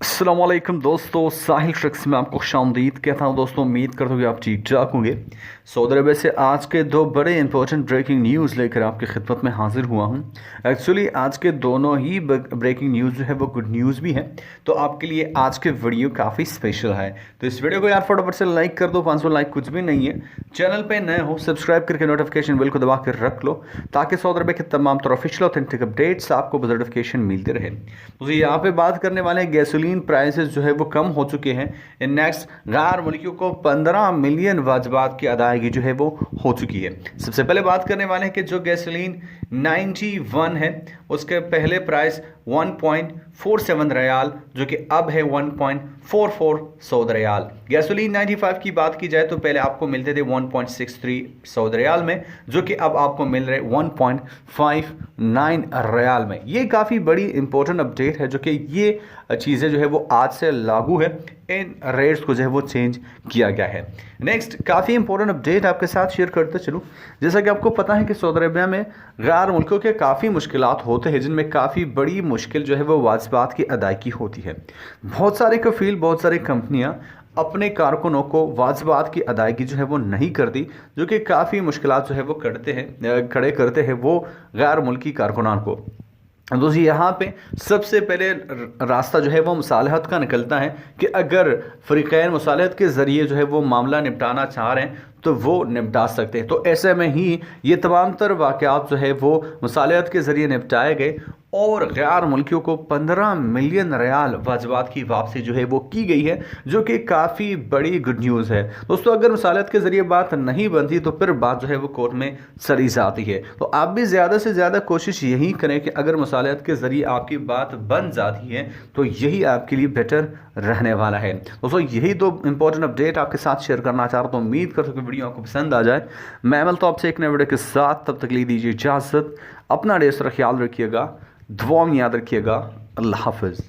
अस्सलामुअलैकुम दोस्तों, साहिल ट्रिक्स में आपको खुशामदीद कहता हूँ। दोस्तों उम्मीद करता हूँ कि आप ठीक ठाक होंगे। सऊदी अरब से आज के दो बड़े इंपॉर्टेंट ब्रेकिंग न्यूज़ लेकर आपकी खिदमत में हाजिर हुआ हूँ। एक्चुअली आज के दोनों ही ब्रेकिंग न्यूज़ जो है वो गुड न्यूज़ भी है, तो आपके लिए आज के वीडियो काफ़ी स्पेशल है। तो इस वीडियो को यार फटाफट से लाइक कर दो, 500 लाइक कुछ भी नहीं है। चैनल पर नए हो सब्सक्राइब करके नोटिफिकेशन बिल को दबा कर रख लो, ताकि सऊदी अरब के तमाम तरह ऑफिशियल ऑथेंटिक अपडेट्स आपको नोटिफिकेशन मिलते रहे। तो यहाँ पे बात करने वाले गैसोलीन प्राइसेस जो है वो कम हो चुके हैं। नेक्स्ट गैर मुल्कियों को 15 मिलियन वाजबात की अदायगी जो है वो हो चुकी है। सबसे पहले बात करने वाले हैं कि जो गैसोलीन 91 है उसके पहले प्राइस 1.47 रियाल, जो कि अब है 1.44 सऊदी रियाल। गैसोलीन 95 की बात की जाए तो पहले आपको मिलते थे 1.63 सऊदी रियाल में, जो कि अब आपको मिल रहे 1.59 रियाल में। ये काफ़ी बड़ी इंपॉर्टेंट अपडेट है, जो कि ये चीज़ें जो है वो आज से लागू है। इन रेट्स को जो है वो चेंज किया गया है। नेक्स्ट काफ़ी इंपॉर्टेंट अपडेट आपके साथ शेयर करते चलूँ। जैसा कि आपको पता है कि सऊदी अरबिया में गैर मुल्कों के काफ़ी मुश्किलात होते हैं, जिनमें काफ़ी बड़ी मुश्किल जो है वो वाजबात की अदायगी होती है। बहुत सारे कफील, बहुत सारी कंपनियाँ अपने कारकुनों को वाजबात की अदायगी जो है वो नहीं करती, जो कि काफ़ी मुश्किलात जो है वो खड़े करते हैं वो गैर मुल्की कारकुनान को। दोस्तों यहाँ पे सबसे पहले रास्ता जो है वो मुसालहत का निकलता है कि अगर फ़रीक़ैन मुसालहत के ज़रिए जो है वो मामला निपटाना चाह रहे हैं तो वो निपटा सकते हैं। तो ऐसे में ही ये तमाम तर वाक़यात जो है वो मुसालहत के ज़रिए निपटाए गए और गैर मुल्कियों को 15 मिलियन रियाल वाजबात की वापसी जो है वो की गई है, जो कि काफ़ी बड़ी गुड न्यूज़ है। दोस्तों अगर मुसालहत के ज़रिए बात नहीं बनती तो फिर बात जो है वो कोर्ट में चली जाती है। तो आप भी ज़्यादा से ज़्यादा कोशिश यही करें कि अगर मुसालहत के ज़रिए आपकी बात बन जाती है तो यही आपके लिए बेटर रहने वाला है। दोस्तों यही दो इंपॉर्टेंट अपडेट आपके साथ शेयर करना चाह रहा हूँ। तो उम्मीद करता हूँ कि वीडियो आपको पसंद आ जाए। मैं मिलता हूँ आपसे एक नए वीडियो के साथ, तब तक ले दीजिए इजाज़त। अपना ढेर सारा ख्याल रखिएगा, दुआ में याद रखिएगा। अल्लाह हाफ़िज़।